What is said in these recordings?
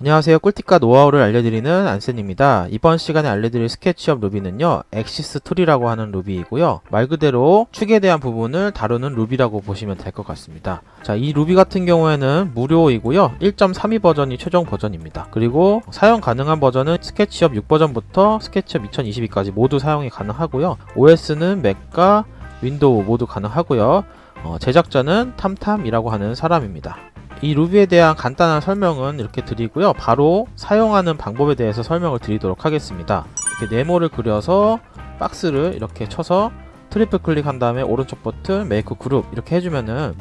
안녕하세요. 꿀팁과 노하우를 알려드리는 안센입니다. 이번 시간에 알려드릴 스케치업 루비는요, 엑시스 툴이라고 하는 루비이고요. 말 그대로 축에 대한 부분을 다루는 루비라고 보시면 될 것 같습니다. 자, 이 루비 같은 경우에는 무료이고요. 1.32 버전이 최종 버전입니다. 그리고 사용 가능한 버전은 스케치업 6버전부터 스케치업 2022까지 모두 사용이 가능하고요. OS는 맥과 윈도우 모두 가능하고요. 제작자는 탐탐이라고 하는 사람입니다. 이 루비에 대한 간단한 설명은 이렇게 드리고요. 바로 사용하는 방법에 대해서 설명을 드리도록 하겠습니다. 이렇게 네모를 그려서 박스를 이렇게 쳐서 트리플 클릭한 다음에 오른쪽 버튼 메이크 그룹 이렇게 해주면은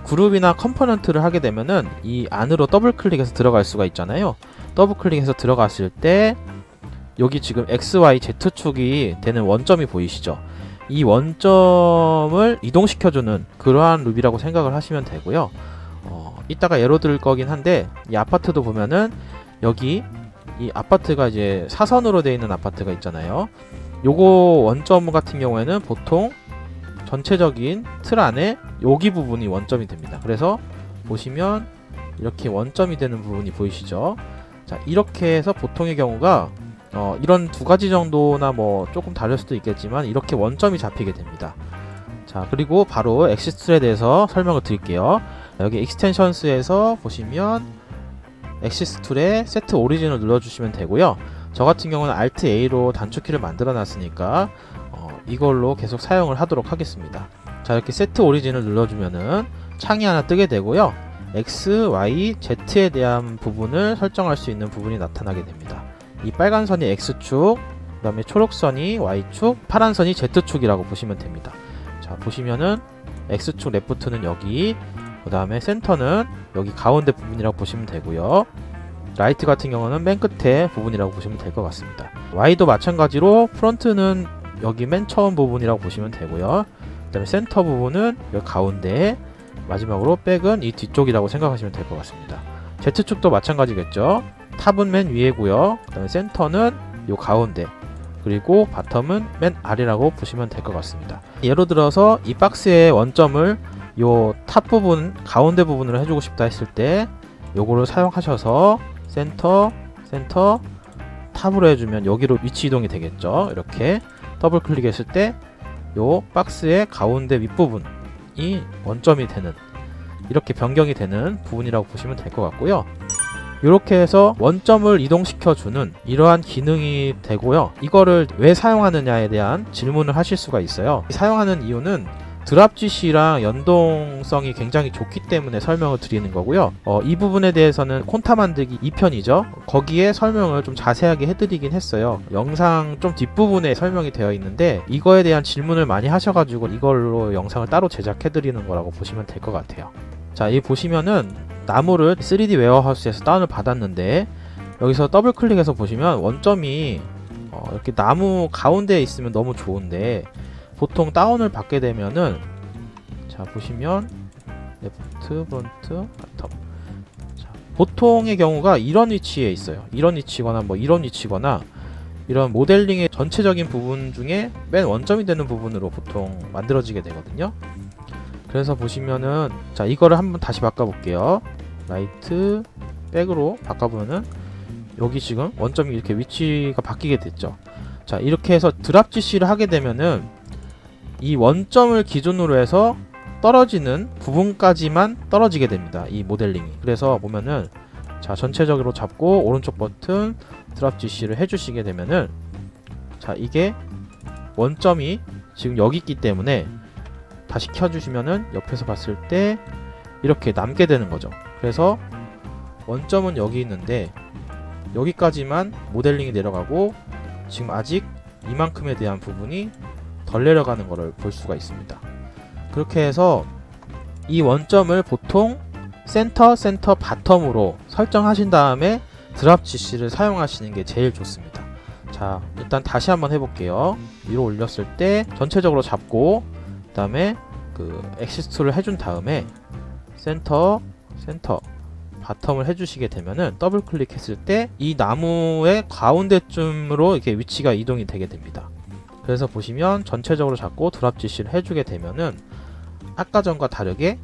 그룹이나 컴포넌트를 하게 되면은 이 안으로 더블 클릭해서 들어갈 수가 있잖아요. 더블 클릭해서 들어갔을 때 여기 지금 XY Z축이 되는 원점이 보이시죠? 이 원점을 이동시켜주는 그러한 루비라고 생각을 하시면 되고요. 이따가 예로 들 거긴 한데 이 아파트도 보면은 여기 이 아파트가 이제 사선으로 되어 있는 아파트가 있잖아요. 요거 원점 같은 경우에는 보통 전체적인 틀 안에 여기 부분이 원점이 됩니다. 그래서 보시면 이렇게 원점이 되는 부분이 보이시죠? 자, 이렇게 해서 보통의 경우가 이런 두 가지 정도나 뭐 조금 다를 수도 있겠지만 이렇게 원점이 잡히게 됩니다. 자, 그리고 바로 엑시스 툴에 대해서 설명을 드릴게요. 여기 익스텐션스에서 보시면 엑시스 툴에 세트 오리진을 눌러주시면 되고요. 저 같은 경우는 Alt A로 단축키를 만들어 놨으니까 이걸로 계속 사용을 하도록 하겠습니다. 자, 이렇게 세트 오리진을 눌러주면은 창이 하나 뜨게 되고요. X, Y, Z에 대한 부분을 설정할 수 있는 부분이 나타나게 됩니다. 이 빨간 선이 X축, 그 다음에 초록선이 Y축, 파란 선이 Z축이라고 보시면 됩니다. 자, 보시면은 X축 레프트는 여기, 그 다음에 센터는 여기 가운데 부분이라고 보시면 되고요. 라이트 같은 경우는 맨 끝에 부분이라고 보시면 될 것 같습니다. Y도 마찬가지로 프론트는 여기 맨 처음 부분이라고 보시면 되고요. 그 다음에 센터 부분은 여기 가운데, 마지막으로 백은 이 뒤쪽이라고 생각하시면 될 것 같습니다. Z축도 마찬가지겠죠. 탑은 맨 위에고요. 그 다음에 센터는 요 가운데, 그리고 바텀은 맨 아래라고 보시면 될 것 같습니다. 예로 들어서 이 박스의 원점을 요 탑 부분, 가운데 부분으로 해주고 싶다 했을 때 요거를 사용하셔서 센터, 탑으로 해주면 여기로 위치 이동이 되겠죠. 이렇게 더블 클릭했을 때 요 박스의 가운데 윗부분이 원점이 되는, 이렇게 변경이 되는 부분이라고 보시면 될 것 같고요. 이렇게 해서 원점을 이동시켜주는 이러한 기능이 되고요. 이거를 왜 사용하느냐에 대한 질문을 하실 수가 있어요. 사용하는 이유는 드랍 GC랑 연동성이 굉장히 좋기 때문에 설명을 드리는 거고요. 이 부분에 대해서는 콘타 만들기 2편이죠. 거기에 설명을 좀 자세하게 해드리긴 했어요. 영상 좀 뒷부분에 설명이 되어 있는데 이거에 대한 질문을 많이 하셔가지고 이걸로 영상을 따로 제작해드리는 거라고 보시면 될 것 같아요. 자, 이 보시면은 나무를 3D 웨어하우스에서 다운을 받았는데 여기서 더블 클릭해서 보시면 원점이 이렇게 나무 가운데에 있으면 너무 좋은데 보통 다운을 받게 되면은, 자, 보시면 레프트, 프론트, 바텀. 자, 보통의 경우가 이런 위치에 있어요. 이런 위치거나 뭐 이런 위치거나 이런 모델링의 전체적인 부분 중에 맨 원점이 되는 부분으로 보통 만들어지게 되거든요. 그래서 보시면은, 자, 이거를 한번 다시 바꿔볼게요. 라이트, 백으로 바꿔보면은 여기 지금 원점이 이렇게 위치가 바뀌게 됐죠. 자, 이렇게 해서 드랍 GC를 하게 되면은 이 원점을 기준으로 해서 떨어지는 부분까지만 떨어지게 됩니다. 이 모델링이. 그래서 보면은, 자, 전체적으로 잡고 오른쪽 버튼 드랍 GC를 해주시게 되면은, 자, 이게 원점이 지금 여기 있기 때문에 다시 켜주시면은 옆에서 봤을 때 이렇게 남게 되는 거죠. 그래서 원점은 여기 있는데 여기까지만 모델링이 내려가고 지금 아직 이만큼에 대한 부분이 덜 내려가는 것을 볼 수가 있습니다. 그렇게 해서 이 원점을 보통 센터, 바텀으로 설정하신 다음에 드랍 GC를 사용하시는 게 제일 좋습니다. 자, 일단 다시 한번 해볼게요. 위로 올렸을 때 전체적으로 잡고 그 다음에 그 엑시스 툴을 해준 다음에 센터, 바텀을 해주시게 되면은 더블 클릭했을 때 이 나무의 가운데쯤으로 이렇게 위치가 이동이 되게 됩니다. 그래서 보시면 전체적으로 잡고 드랍 GC를 해주게 되면은 아까 전과 다르게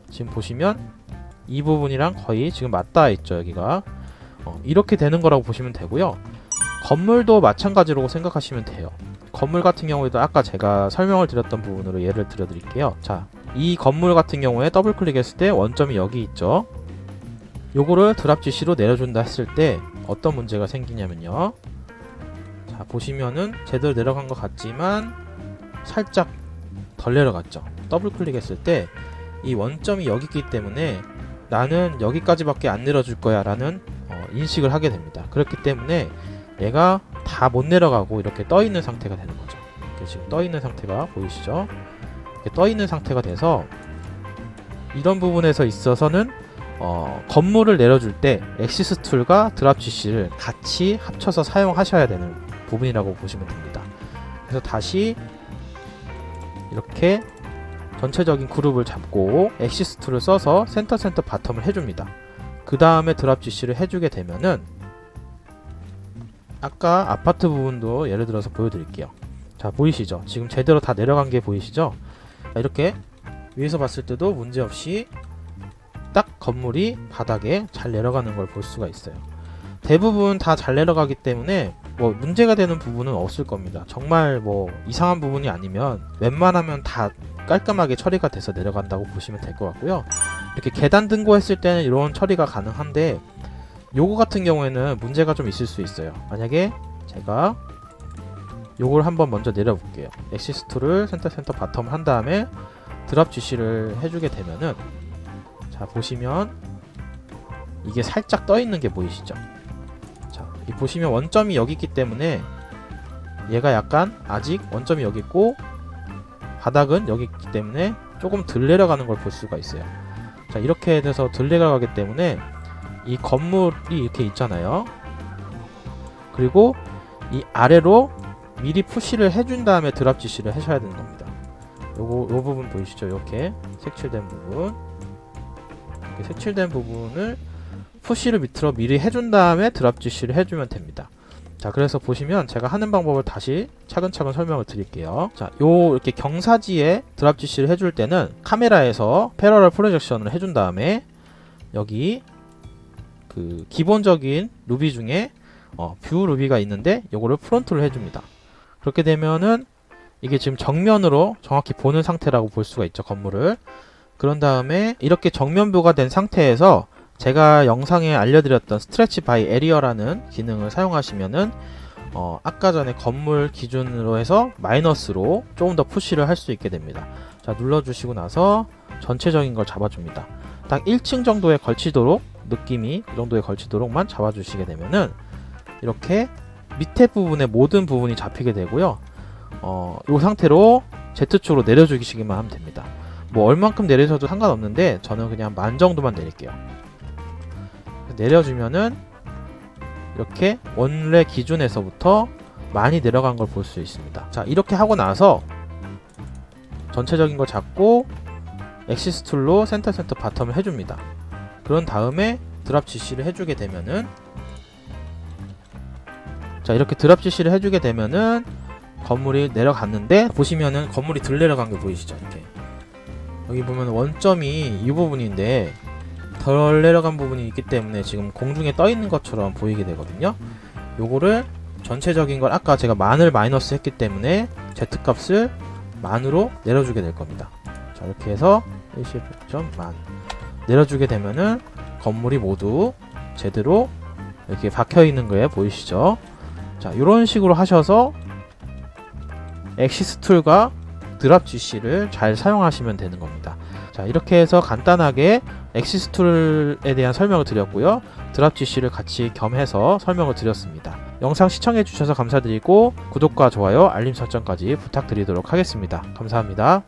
지금 보시면 이 부분이랑 거의 지금 맞닿아 있죠. 여기가 이렇게 되는 거라고 보시면 되고요. 건물도 마찬가지로 생각하시면 돼요. 건물 같은 경우에도 아까 제가 설명을 드렸던 부분으로 예를 들어 드릴게요. 자, 이 건물 같은 경우에 더블 클릭했을 때 원점이 여기 있죠. 요거를 드랍 GC로 내려준다 했을 때 어떤 문제가 생기냐면요. 자, 보시면은 제대로 내려간 것 같지만 살짝 덜 내려갔죠. 더블 클릭했을 때 이 원점이 여기 있기 때문에 나는 여기까지밖에 안 내려줄 거야 라는 인식을 하게 됩니다. 그렇기 때문에 얘가 다 못 내려가고 이렇게 떠 있는 상태가 되는 거죠. 이렇게 지금 떠 있는 상태가 보이시죠? 이렇게 떠 있는 상태가 돼서 이런 부분에서 있어서는 건물을 내려줄 때 엑시스 툴과 드랍 GC를 같이 합쳐서 사용하셔야 되는 부분이라고 보시면 됩니다. 그래서 다시 이렇게 전체적인 그룹을 잡고 엑시스 툴을 써서 센터 바텀을 해줍니다. 그 다음에 드랍 GC를 해주게 되면은 아까 아파트 부분도 예를 들어서 보여드릴게요. 자, 보이시죠? 지금 제대로 다 내려간 게 보이시죠? 이렇게 위에서 봤을 때도 문제없이 딱 건물이 바닥에 잘 내려가는 걸 볼 수가 있어요. 대부분 다 잘 내려가기 때문에 뭐 문제가 되는 부분은 없을 겁니다. 정말 뭐 이상한 부분이 아니면 웬만하면 다 깔끔하게 처리가 돼서 내려간다고 보시면 될 것 같고요. 이렇게 계단 등고했을 때는 이런 처리가 가능한데 요거 같은 경우에는 문제가 좀 있을 수 있어요. 만약에 제가 요걸 한번 먼저 내려볼게요. 엑시스 툴을 센터 바텀 한 다음에 드랍 GC를 해주게 되면은 자, 보시면 이게 살짝 떠 있는 게 보이시죠? 자, 이 보시면 원점이 여기 있기 때문에 얘가 약간 아직 원점이 여기 있고 바닥은 여기 있기 때문에 조금 덜 내려가는 걸 볼 수가 있어요. 자, 이렇게 돼서 덜 내려가기 때문에 이 건물이 이렇게 있잖아요. 그리고 이 아래로 미리 푸시를 해준 다음에 드랍 GC를 하셔야 되는 겁니다. 요 부분 보이시죠? 이렇게 색칠된 부분, 이렇게 색칠된 부분을 푸시를 밑으로 미리 해준 다음에 드랍 GC를 해주면 됩니다. 자, 그래서 보시면 제가 하는 방법을 다시 차근차근 설명을 드릴게요. 자, 요 이렇게 경사지에 드랍 GC를 해줄 때는 카메라에서 패러럴 프로젝션을 해준 다음에 여기 그 기본적인 루비 중에 뷰 루비가 있는데 요거를 프론트를 해줍니다. 그렇게 되면은 이게 지금 정면으로 정확히 보는 상태라고 볼 수가 있죠, 건물을. 그런 다음에 이렇게 정면뷰가 된 상태에서 제가 영상에 알려드렸던 스트레치 바이 에리어라는 기능을 사용하시면은 아까 전에 건물 기준으로 해서 마이너스로 조금 더 푸시를 할 수 있게 됩니다. 자, 눌러주시고 나서 전체적인 걸 잡아줍니다. 딱 1층 정도에 걸치도록 느낌이 그 정도에 걸치도록만 잡아주시게 되면은 이렇게 밑에 부분에 모든 부분이 잡히게 되고요. 이 상태로 Z축으로 내려주시기만 하면 됩니다. 뭐 얼만큼 내리셔도 상관없는데 저는 그냥 만 정도만 내릴게요. 내려주면은 이렇게 원래 기준에서부터 많이 내려간 걸 볼 수 있습니다. 자, 이렇게 하고 나서 전체적인 걸 잡고 엑시스 툴로 센터 바텀을 해줍니다. 그런 다음에 드랍 GC를 해주게 되면은 자, 이렇게 드랍 GC를 해주게 되면은 건물이 내려갔는데 보시면은 건물이 덜 내려간 게 보이시죠? 이렇게 여기 보면 원점이 이 부분인데 덜 내려간 부분이 있기 때문에 지금 공중에 떠 있는 것처럼 보이게 되거든요. 요거를 전체적인 걸 아까 제가 만을 마이너스 했기 때문에 Z 값을 만으로 내려주게 될 겁니다. 자, 이렇게 해서 1.만 내려주게 되면은 건물이 모두 제대로 이렇게 박혀 있는 거에 보이시죠? 자, 이런 식으로 하셔서 엑시스 툴과 드랍 GC를 잘 사용하시면 되는 겁니다. 자, 이렇게 해서 간단하게 엑시스 툴에 대한 설명을 드렸고요. 드랍 GC를 같이 겸해서 설명을 드렸습니다. 영상 시청해 주셔서 감사드리고 구독과 좋아요, 알림 설정까지 부탁드리도록 하겠습니다. 감사합니다.